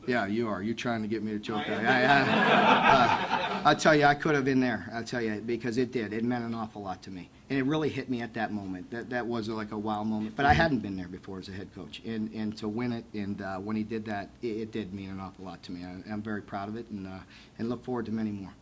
Yeah, you are. You're trying to get me to choke. I tell you, I could have been there. I tell you, because it did. It meant an awful lot to me, and it really hit me at that moment. That was like a wow moment. But I hadn't been there before as a head coach, and to win it, and when he did that, it did mean an awful lot to me. I'm very proud of it, and look forward to many more.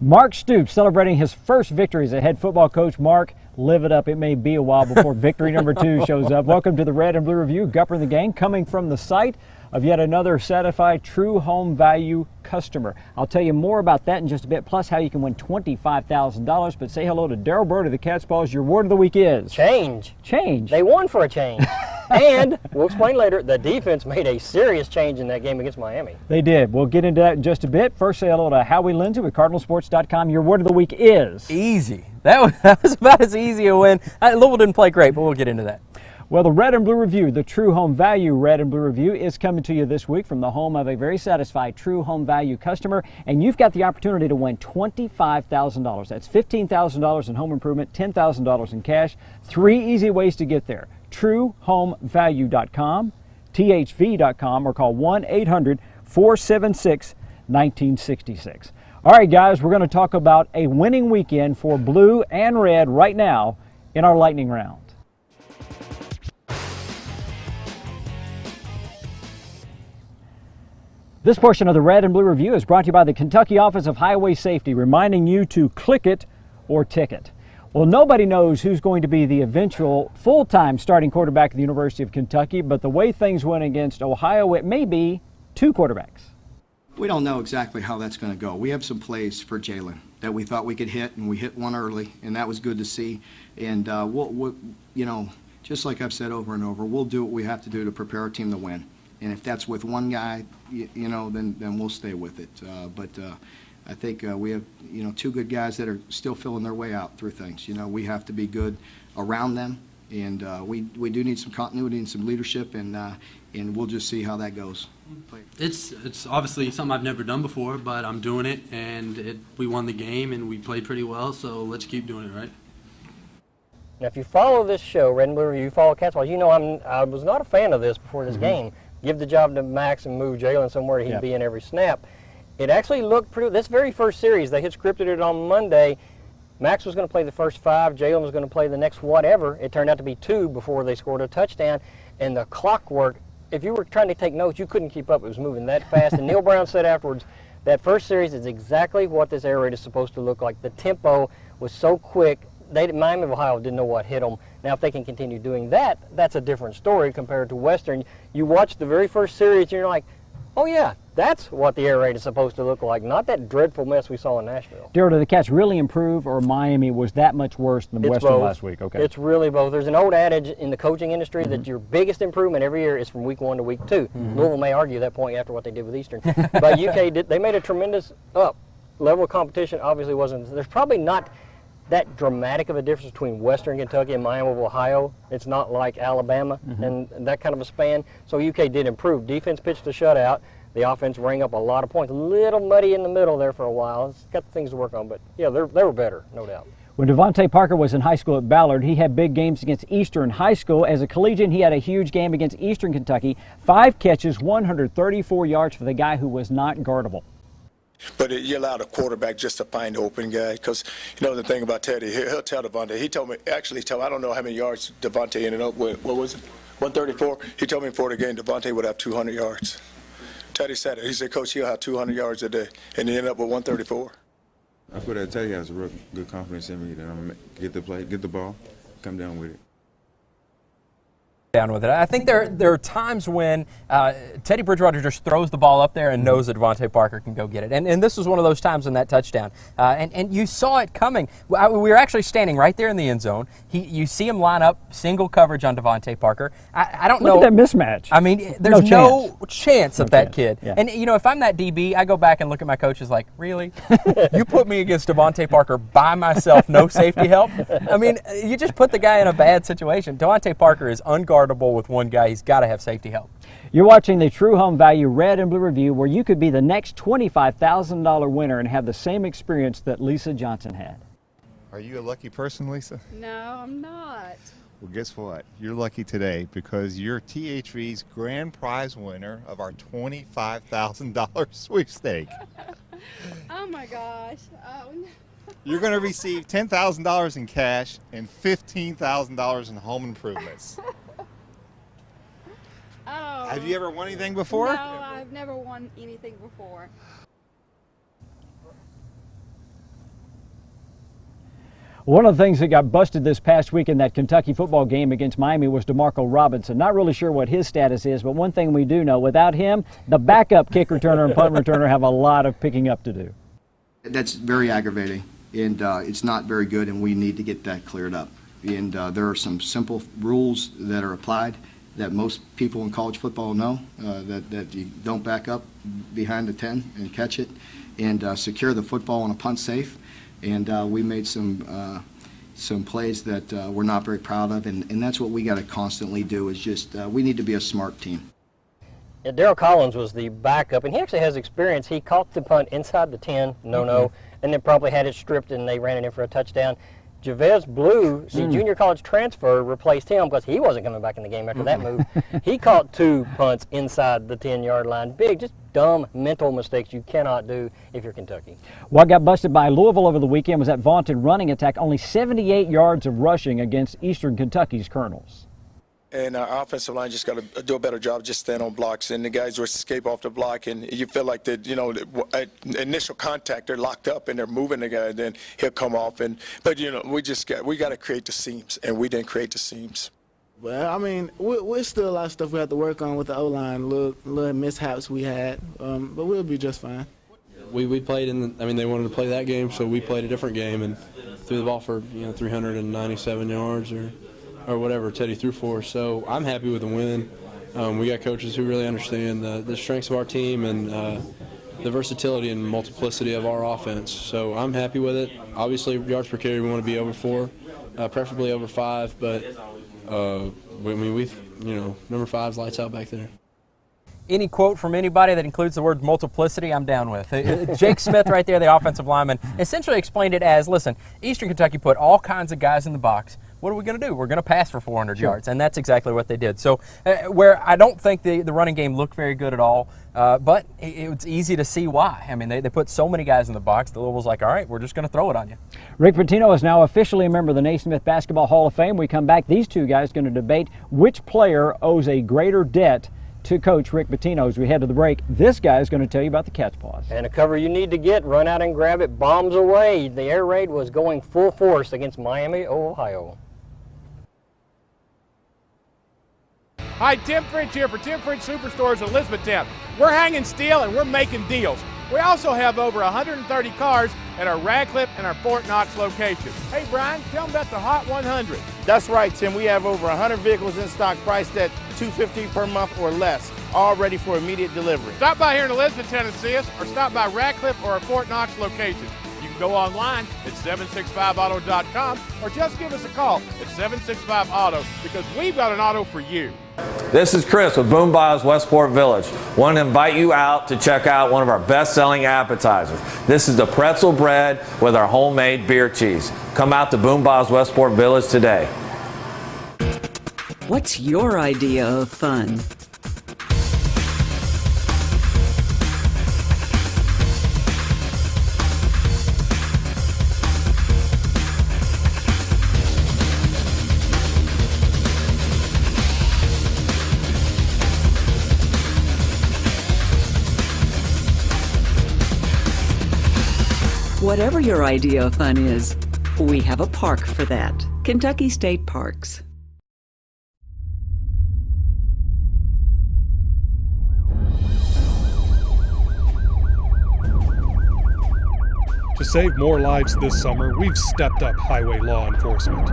Mark Stoops celebrating his first victory as a head football coach. Mark, live it up. It may be a while before victory number 2 shows up. Welcome to the Red and Blue Review. Gupper and the gang coming from the site of yet another certified true home value customer. I'll tell you more about that in just a bit, plus how you can win $25,000. But say hello to Daryl Bird of the Catspaws. Your word of the week is? Change. Change. They won for a change. And, we'll explain later, the defense made a serious change in that game against Miami. They did. We'll get into that in just a bit. First, say hello to Howie Lindsay with CardinalSports.com. Your word of the week is? Easy. That was about as easy a win. Louisville didn't play great, but we'll get into that. Well, the Red and Blue Review, the True Home Value Red and Blue Review, is coming to you this week from the home of a very satisfied True Home Value customer, and you've got the opportunity to win $25,000. That's $15,000 in home improvement, $10,000 in cash. 3 easy ways to get there. TrueHomeValue.com, THV.com, or call 1-800-476-1966. All right, guys, we're going to talk about a winning weekend for Blue and Red right now in our lightning round. This portion of the Red and Blue Review is brought to you by the Kentucky Office of Highway Safety, reminding you to click it or ticket. Well, nobody knows who's going to be the eventual full-time starting quarterback at the University of Kentucky, but the way things went against Ohio, it may be 2 quarterbacks. We don't know exactly how that's going to go. We have some plays for Jalen that we thought we could hit, and we hit one early, and that was good to see. And we'll, you know, just like I've said over and over, we'll do what we have to do to prepare our team to win. And if that's with one guy, you know, then we'll stay with it. But I think we have, you know, 2 good guys that are still filling their way out through things. You know, we have to be good around them, and we do need some continuity and some leadership, and we'll just see how that goes. It's obviously something I've never done before, but I'm doing it, and we won the game, and we played pretty well, so let's keep doing it, right? Now, if you follow this show, Red and Blue, you follow Catspaws, you know I was not a fan of this before this game. Give the job to Max and move Jalen somewhere he'd be in every snap. It actually looked pretty. This very first series, they had scripted it on Monday. Max was going to play the first 5. Jalen was going to play the next whatever. It turned out to be 2 before they scored a touchdown. And the clockwork, if you were trying to take notes, you couldn't keep up. It was moving that fast. And Neil Brown said afterwards, that first series is exactly what this air raid is supposed to look like. The tempo was so quick. Miami of Ohio didn't know what hit them. Now, if they can continue doing that, that's a different story compared to Western. You watch the very first series, and you're like, oh, yeah, that's what the air raid is supposed to look like, not that dreadful mess we saw in Nashville. Daryl, did the Cats really improve, or Miami was that much worse than Western both. Last week? Okay. It's really both. There's an old adage in the coaching industry that your biggest improvement every year is from week 1 to week 2. Louisville may argue that point after what they did with Eastern. But UK, they made a tremendous level of competition. Obviously wasn't. There's probably not that dramatic of a difference between Western Kentucky and Miami of Ohio. It's not like Alabama and that kind of a span. So UK did improve. Defense pitched a shutout. The offense rang up a lot of points. A little muddy in the middle there for a while. It's got things to work on, but yeah, they were better, no doubt. When Devontae Parker was in high school at Ballard, he had big games against Eastern High School. As a collegiate, he had a huge game against Eastern Kentucky. 5 catches, 134 yards for the guy who was not guardable. But you allowed a quarterback just to find the open guy, because you know the thing about Teddy, he'll tell Devontae. He told me, I don't know how many yards Devontae ended up with. What was it? 134. He told me before the game Devontae would have 200 yards. Teddy said it. He said, Coach, he'll have 200 yards a day, and he ended up with 134. I feel that Teddy has a real good confidence in me that I'm gonna get the ball, come down with it. Down with it. I think there are times when Teddy Bridgewater just throws the ball up there and knows that Devontae Parker can go get it. And this was one of those times in that touchdown. And you saw it coming. We were actually standing right there in the end zone. You see him line up single coverage on Devontae Parker. I don't know. Look at that mismatch. I mean, there's no chance of that kid. Yeah. And, you know, if I'm that DB, I go back and look at my coaches like, really? You put me against Devontae Parker by myself, no safety help? I mean, you just put the guy in a bad situation. Devontae Parker is unguardable with one guy. He's got to have safety help. You're watching the True Home Value Red and Blue Review, where you could be the next $25,000 winner and have the same experience that Lisa Johnson had. Are you a lucky person, Lisa? No, I'm not. Well, guess what? You're lucky today because you're THV's grand prize winner of our $25,000 sweepstake. Oh my gosh. Oh no. You're going to receive $10,000 in cash and $15,000 in home improvements. Oh. Have you ever won anything before? No, I've never won anything before. One of the things that got busted this past week in that Kentucky football game against Miami was DeMarco Robinson. Not really sure what his status is, but one thing we do know, without him, the backup kick returner and punt returner have a lot of picking up to do. That's very aggravating, and it's not very good, and we need to get that cleared up. And there are some simple rules that are applied that most people in college football know, that you don't back up behind the 10 and catch it, and secure the football on a punt safe. And we made some plays that we're not very proud of, and that's what we got to constantly do. Is just we need to be a smart team. Yeah, Darryl Collins was the backup, and he actually has experience. He caught the punt inside the 10, no, and then probably had it stripped, and they ran it in for a touchdown. Javez Blue, the junior college transfer, replaced him because he wasn't coming back in the game after that move. He caught 2 punts inside the 10-yard line. Big, just dumb mental mistakes you cannot do if you're Kentucky. What got busted by Louisville over the weekend was that vaunted running attack, only 78 yards of rushing against Eastern Kentucky's Colonels. And our offensive line just got to do a better job, just stand on blocks, and the guys will escape off the block, and you feel like that, at initial contact they're locked up and they're moving the guy, and then he'll come off. But we got to create the seams, and we didn't create the seams. Well, I mean, we're still a lot of stuff we have to work on with the O-line, little mishaps we had, but we'll be just fine. We played they wanted to play that game, so we played a different game and threw the ball for 397 yards or whatever Teddy threw for us. So I'm happy with the win. We got coaches who really understand the strengths of our team and the versatility and multiplicity of our offense. So I'm happy with it. Obviously, yards per carry we want to be over 4, preferably over 5. But number 5's lights out back there. Any quote from anybody that includes the word multiplicity, I'm down with. Jake Smith right there, the offensive lineman, essentially explained it as, listen, Eastern Kentucky put all kinds of guys in the box. What are we going to do? We're going to pass for 400 yards, and that's exactly what they did. So where I don't think the running game looked very good at all, but it's easy to see why. I mean, they put so many guys in the box, the Louisville's like, all right, we're just going to throw it on you. Rick Pitino is now officially a member of the Naismith Basketball Hall of Fame. We come back, these two guys going to debate which player owes a greater debt to Coach Rick Pitino. As we head to the break, this guy is going to tell you about the catch pause. And a cover you need to get, run out and grab it, bombs away. The air raid was going full force against Miami, Ohio. Hi, Tim French here for Tim French Superstores Elizabethtown. We're hanging steel and we're making deals. We also have over 130 cars at our Radcliffe and our Fort Knox locations. Hey Brian, tell them about the Hot 100. That's right, Tim. We have over 100 vehicles in stock priced at $250 per month or less, all ready for immediate delivery. Stop by here in Elizabethtown and see us, or stop by Radcliffe or our Fort Knox location. You can go online at 765auto.com or just give us a call at 765auto because we've got an auto for you. This is Chris with Boom Buyers Westport Village. Want to invite you out to check out one of our best-selling appetizers. This is the pretzel bread with our homemade beer cheese. Come out to Boom Buyers Westport Village today. What's your idea of fun? Whatever your idea of fun is, we have a park for that. Kentucky State Parks. To save more lives this summer, we've stepped up highway law enforcement.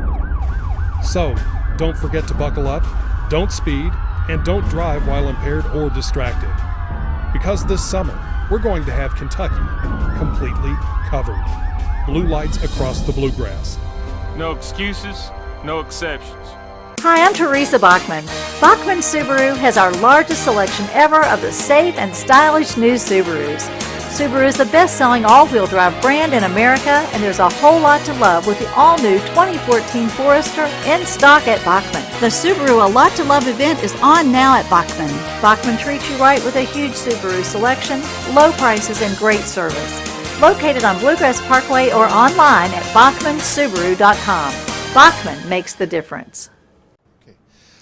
So, don't forget to buckle up, don't speed, and don't drive while impaired or distracted. Because this summer, we're going to have Kentucky completely covered. Blue lights across the bluegrass. No excuses, no exceptions. Hi, I'm Teresa Bachman. Bachman Subaru has our largest selection ever of the safe and stylish new Subarus. Subaru is the best-selling all-wheel drive brand in America, and there's a whole lot to love with the all-new 2014 Forester in stock at Bachman. The Subaru A Lot to Love event is on now at Bachman. Bachman treats you right with a huge Subaru selection, low prices, and great service. Located on Bluegrass Parkway or online at bachmansubaru.com. Bachman makes the difference.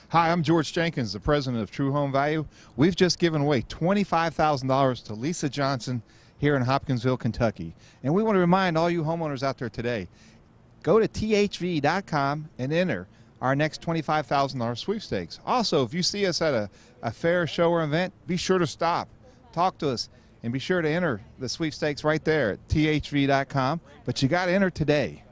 Hi, I'm George Jenkins, the president of True Home Value. We've just given away $25,000 to Lisa Johnson here in Hopkinsville, Kentucky. And we want to remind all you homeowners out there today, go to thv.com and enter our next $25,000 sweepstakes. Also, if you see us at a fair, show, or event, be sure to stop, talk to us, and be sure to enter the sweepstakes right there at thv.com. But you got to enter today.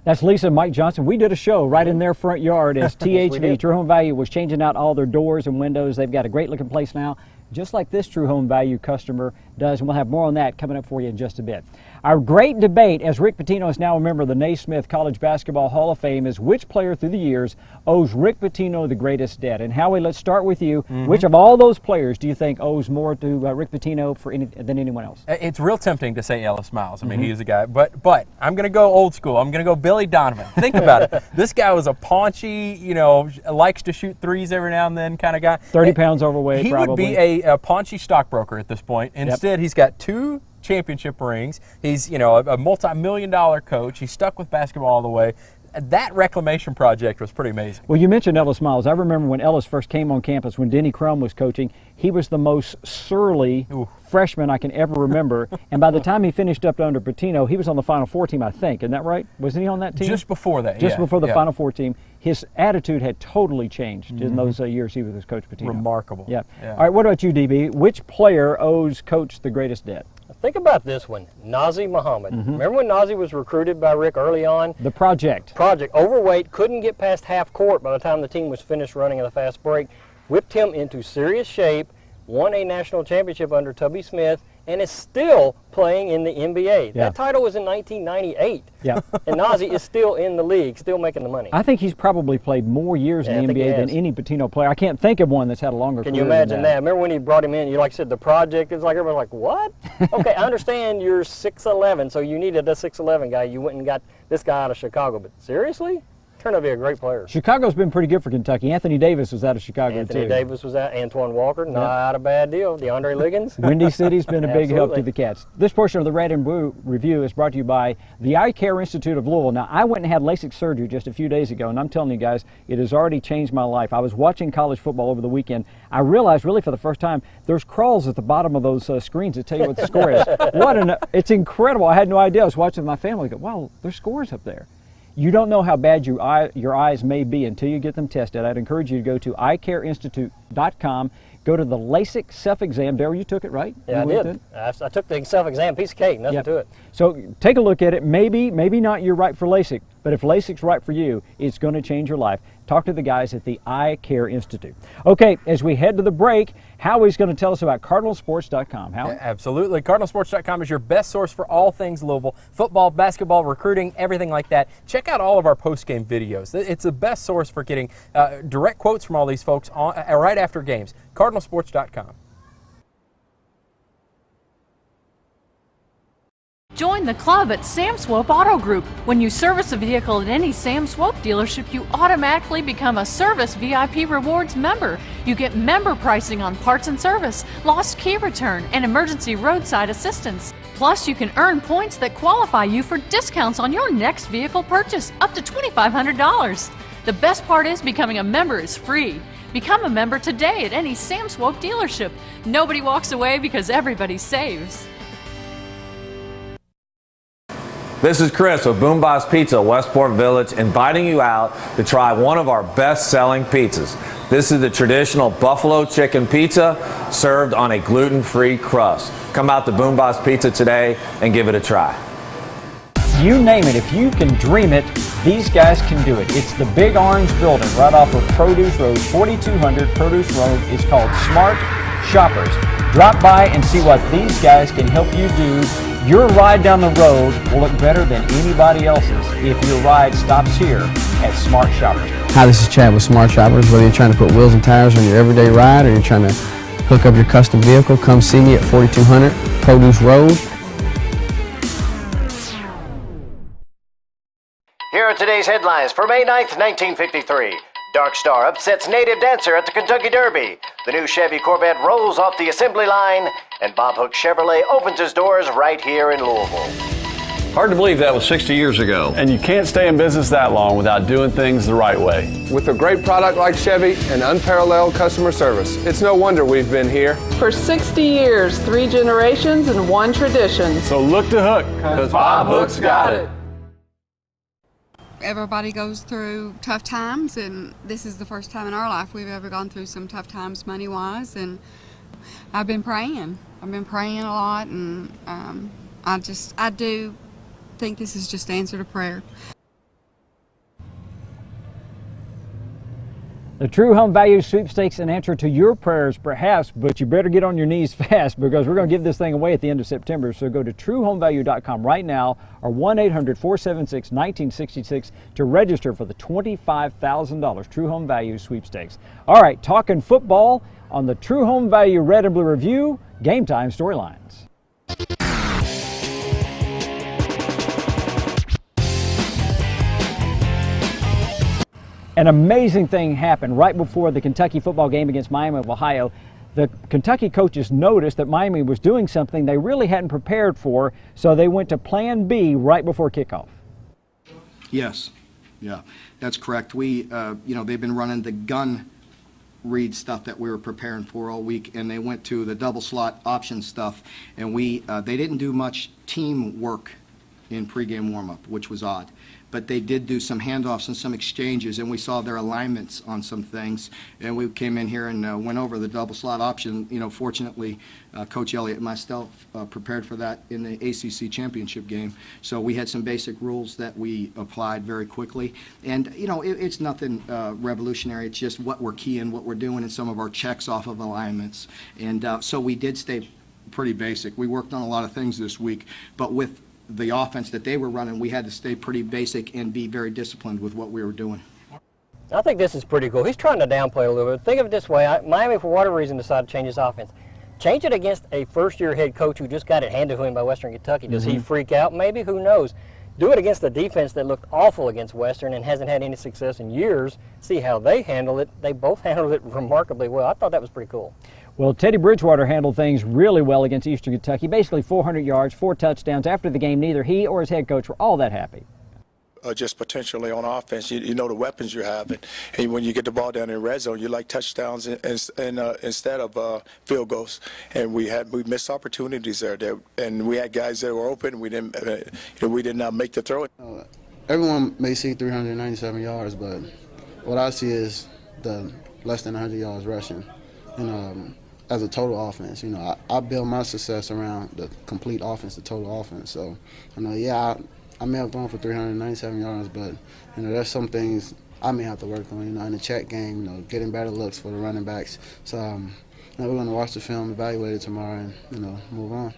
That's Lisa and Mike Johnson. We did a show right in their front yard as THV, True Home Value, was changing out all their doors and windows. They've got a great looking place now, just like this True Home Value customer does, and we'll have more on that coming up for you in just a bit. Our great debate, as Rick Pitino is now a member of the Naismith College Basketball Hall of Fame, is which player through the years owes Rick Pitino the greatest debt? And Howie, let's start with you. Which of all those players do you think owes more to Rick Pitino than anyone else? It's real tempting to say Ellis Miles. I mean, he's a guy. But I'm going to go old school. I'm going to go Billy Donovan. Think about it. This guy was a paunchy, likes to shoot threes every now and then kind of guy. 30 pounds overweight, he probably. He would be a paunchy stockbroker at this point. Instead, he's got 2 championship rings. He's, a multi-million-dollar coach. He's stuck with basketball all the way. That reclamation project was pretty amazing. Well, you mentioned Ellis Miles. I remember when Ellis first came on campus, when Denny Crum was coaching, he was the most surly freshman I can ever remember. And by the time he finished up under Pitino, he was on the Final Four team, I think. Isn't that right? Wasn't he on that team? Just before that, Just before the Final Four team. His attitude had totally changed in those years he was with Coach Pitino. Remarkable. Yeah. All right, what about you, DB? Which player owes Coach the greatest debt? Think about this one, Nazi Muhammad. Remember when Nazi was recruited by Rick early on? The project. Overweight, couldn't get past half court by the time the team was finished running in the fast break. Whipped him into serious shape, won a national championship under Tubby Smith, and is still playing in the NBA. That title was in 1998. Yeah. And Nazi is still in the league, still making the money. I think he's probably played more years in the NBA than any Pitino player. I can't think of one that's had a longer career. Can you imagine that? Remember when he brought him in, you like said the project, it was like everybody's like, what? Okay, I understand you're 6'11", so you needed a 6'11" guy. You went and got this guy out of Chicago, but seriously? Turned out to be a great player. Chicago's been pretty good for Kentucky. Anthony Davis was out of Chicago, too. Anthony Davis was out. Antoine Walker, not a bad deal. DeAndre Liggins. Windy City's been a big help to the Cats. This portion of the Red and Blue Review is brought to you by the Eye Care Institute of Louisville. Now, I went and had LASIK surgery just a few days ago, and I'm telling you guys, it has already changed my life. I was watching college football over the weekend. I realized, really for the first time, there's crawls at the bottom of those screens that tell you what the score is. It's incredible. I had no idea. I was watching with my family. I go, wow, there's scores up there. You don't know how bad your eyes may be until you get them tested. I'd encourage you to go to eyecareinstitute.com. Go to the LASIK self-exam. Darryl, you took it, right? Yeah, I did. I took the self-exam, piece of cake, nothing to it. So take a look at it. Maybe not you're right for LASIK, but if LASIK's right for you, it's going to change your life. Talk to the guys at the Eye Care Institute. Okay, as we head to the break, Howie's going to tell us about CardinalSports.com. Howie? Absolutely. CardinalSports.com is your best source for all things Louisville. Football, basketball, recruiting, everything like that. Check out all of our post-game videos. It's the best source for getting direct quotes from all these folks right after games. CardinalSports.com. Join the club at Sam Swope Auto Group. When you service a vehicle at any Sam Swope dealership, you automatically become a Service VIP Rewards member. You get member pricing on parts and service, lost key return, and emergency roadside assistance. Plus, you can earn points that qualify you for discounts on your next vehicle purchase, up to $2,500. The best part is becoming a member is free. Become a member today at any Sam Swope dealership. Nobody walks away because everybody saves. This is Chris with Boom Boss Pizza, Westport Village, inviting you out to try one of our best-selling pizzas. This is the traditional buffalo chicken pizza served on a gluten-free crust. Come out to Boom Boss Pizza today and give it a try. You name it. If you can dream it, these guys can do it. It's the big orange building right off of Produce Road, 4200 Produce Road. It's called Smart Shoppers. Drop by and see what these guys can help you do. Your ride down the road will look better than anybody else's if your ride stops here at Smart Shoppers. Hi, this is Chad with Smart Shoppers. Whether you're trying to put wheels and tires on your everyday ride or you're trying to hook up your custom vehicle, come see me at 4200 Produce Road. Here are today's headlines for May 9th, 1953. Dark Star upsets native dancer at the Kentucky Derby. The new Chevy Corvette rolls off the assembly line. And Bob Hook Chevrolet opens his doors right here in Louisville. Hard to believe that was 60 years ago. And you can't stay in business that long without doing things the right way. With a great product like Chevy and unparalleled customer service, it's no wonder we've been here for 60 years, 3 generations, and 1 tradition. So look to Hook, because Bob Hook's got it. Everybody goes through tough times, and this is the first time in our life we've ever gone through some tough times money-wise, and I've been praying. I've been praying a lot, and I do think this is just answer to prayer. The True Home Value Sweepstakes, an answer to your prayers perhaps, but you better get on your knees fast because we're going to give this thing away at the end of September. So go to truehomevalue.com right now or 1-800-476-1966 to register for the $25,000 True Home Value Sweepstakes. All right, talking football on the True Home Value Red and Blue Review, Game Time Storylines. An amazing thing happened right before the Kentucky football game against Miami of Ohio. The Kentucky coaches noticed that Miami was doing something they really hadn't prepared for, so they went to Plan B right before kickoff. Yes, yeah, that's correct. We, they've been running the gun read stuff that we were preparing for all week, and they went to the double slot option stuff, and they didn't do much team work in pregame warm-up, which was odd. But they did do some handoffs and some exchanges, and we saw their alignments on some things. And we came in here and went over the double slot option. Fortunately, Coach Elliott and myself prepared for that in the ACC championship game. So we had some basic rules that we applied very quickly. And, it's nothing revolutionary. It's just what we're keying, what we're doing, and some of our checks off of alignments. And so we did stay pretty basic. We worked on a lot of things this week, but with the offense that they were running, we had to stay pretty basic and be very disciplined with what we were doing. I think this is pretty cool. He's trying to downplay a little bit. Think of it this way. Miami, for whatever reason, decided to change his offense. Change it against a first-year head coach who just got it handed to him by Western Kentucky. Does he freak out? Maybe. Who knows? Do it against a defense that looked awful against Western and hasn't had any success in years. See how they handle it. They both handled it remarkably well. I thought that was pretty cool. Well, Teddy Bridgewater handled things really well against Eastern Kentucky, basically 400 yards, 4 touchdowns. After the game, neither he or his head coach were all that happy. Just potentially on offense, you know the weapons you have, and when you get the ball down in red zone, you like touchdowns instead of field goals. And we missed opportunities there, and we had guys that were open. We did not make the throw. Everyone may see 397 yards, but what I see is the less than 100 yards rushing. As a total offense, I build my success around the complete offense, the total offense. So, I may have thrown for 397 yards, but, there's some things I may have to work on, in the check game, getting better looks for the running backs. So, we're going to watch the film, evaluate it tomorrow, and, move on.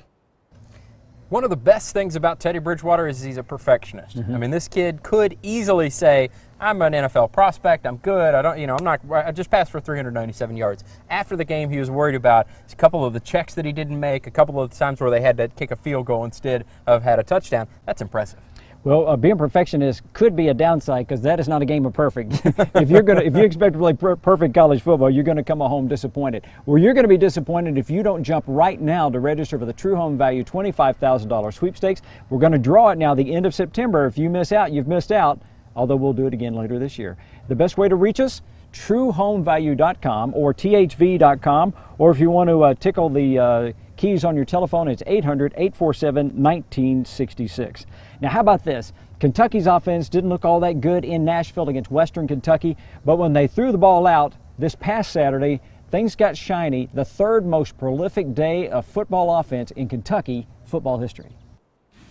One of the best things about Teddy Bridgewater is he's a perfectionist. I mean, this kid could easily say, I'm an NFL prospect, I'm good, I just passed for 397 yards. After the game, he was worried about a couple of the checks that he didn't make, a couple of the times where they had to kick a field goal instead of had a touchdown. That's impressive. Well, being a perfectionist could be a downside because that is not a game of perfect. if you expect to play perfect college football, you're going to come home disappointed. Well, you're going to be disappointed if you don't jump right now to register for the True Home Value $25,000 sweepstakes. We're going to draw it now the end of September. If you miss out, you've missed out, although we'll do it again later this year. The best way to reach us, truehomevalue.com or thv.com, or if you want to tickle the keys on your telephone, it's 800-847-1966. Now, how about this? Kentucky's offense didn't look all that good in Nashville against Western Kentucky, but when they threw the ball out this past Saturday, things got shiny. The third most prolific day of football offense in Kentucky football history.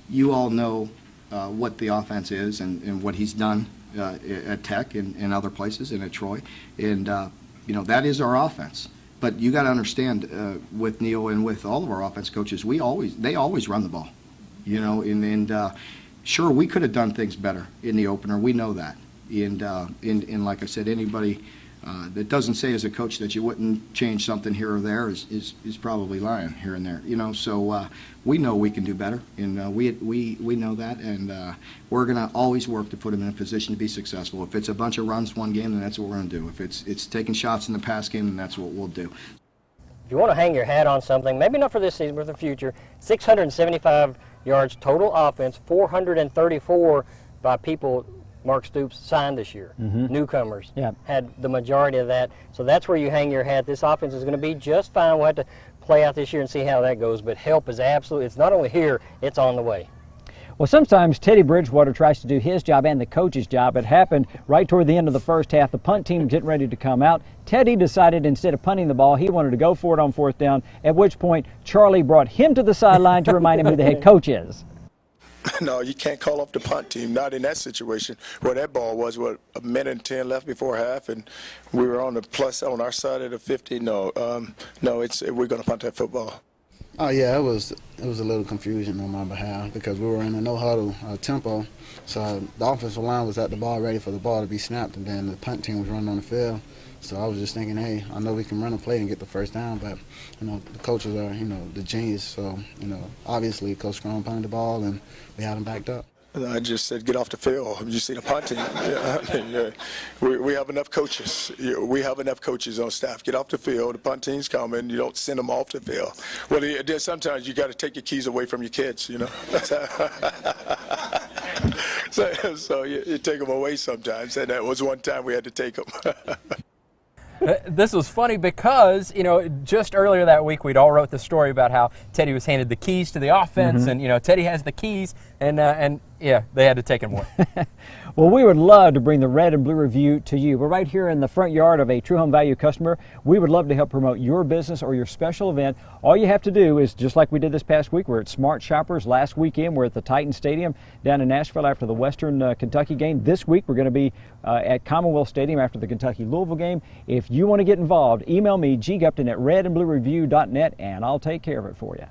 You all know what the offense is and what he's done at Tech and other places and at Troy, and that is our offense. But you got to understand, with Neil and with all of our offense coaches, they always run the ball, and sure, we could have done things better in the opener. We know that, and like I said, anybody That doesn't say as a coach that you wouldn't change something here or there is probably lying here and there. So we know we can do better, and we know that, and we're going to always work to put them in a position to be successful. If it's a bunch of runs one game, then that's what we're going to do. If it's taking shots in the pass game, then that's what we'll do. If you want to hang your hat on something, maybe not for this season, but for the future, 675 yards total offense, 434 by people Mark Stoops signed this year. Newcomers had the majority of that. So that's where you hang your hat. This offense is going to be just fine. We'll have to play out this year and see how that goes. But help is absolutely, it's not only here, it's on the way. Well, sometimes Teddy Bridgewater tries to do his job and the coach's job. It happened right toward the end of the first half. The punt team getting ready to come out. Teddy decided instead of punting the ball, he wanted to go for it on fourth down, at which point Charlie brought him to the sideline to remind him who the head coach is. No, you can't call off the punt team, not in that situation where that ball was, a minute and 10 left before half, and we were on the plus on our side of the 50. No, we're going to punt that football. Oh yeah, it was a little confusion on my behalf because we were in a no huddle tempo. So the offensive line was at the ball ready for the ball to be snapped, and then the punt team was running on the field. So I was just thinking, hey, I know we can run a play and get the first down, but the coaches are the genius. So obviously Coach Strong punted the ball, and we had him backed up. I just said, get off the field. You see the punt team. We have enough coaches. We have enough coaches on staff. Get off the field. The punt team's coming. You don't send them off the field. Well, there's sometimes you got to take your keys away from your kids, So you take them away sometimes. And that was one time we had to take them. This was funny because, just earlier that week we'd all wrote the story about how Teddy was handed the keys to the offense, and, Teddy has the keys, and yeah, they had to take him away. Well, we would love to bring the Red and Blue Review to you. We're right here in the front yard of a True Home Value customer. We would love to help promote your business or your special event. All you have to do is, just like we did this past week, we're at Smart Shoppers last weekend. We're at the Titan Stadium down in Nashville after the Western Kentucky game. This week we're going to be at Commonwealth Stadium after the Kentucky-Louisville game. If you want to get involved, email me, gupton@redandbluereview.net, and I'll take care of it for you.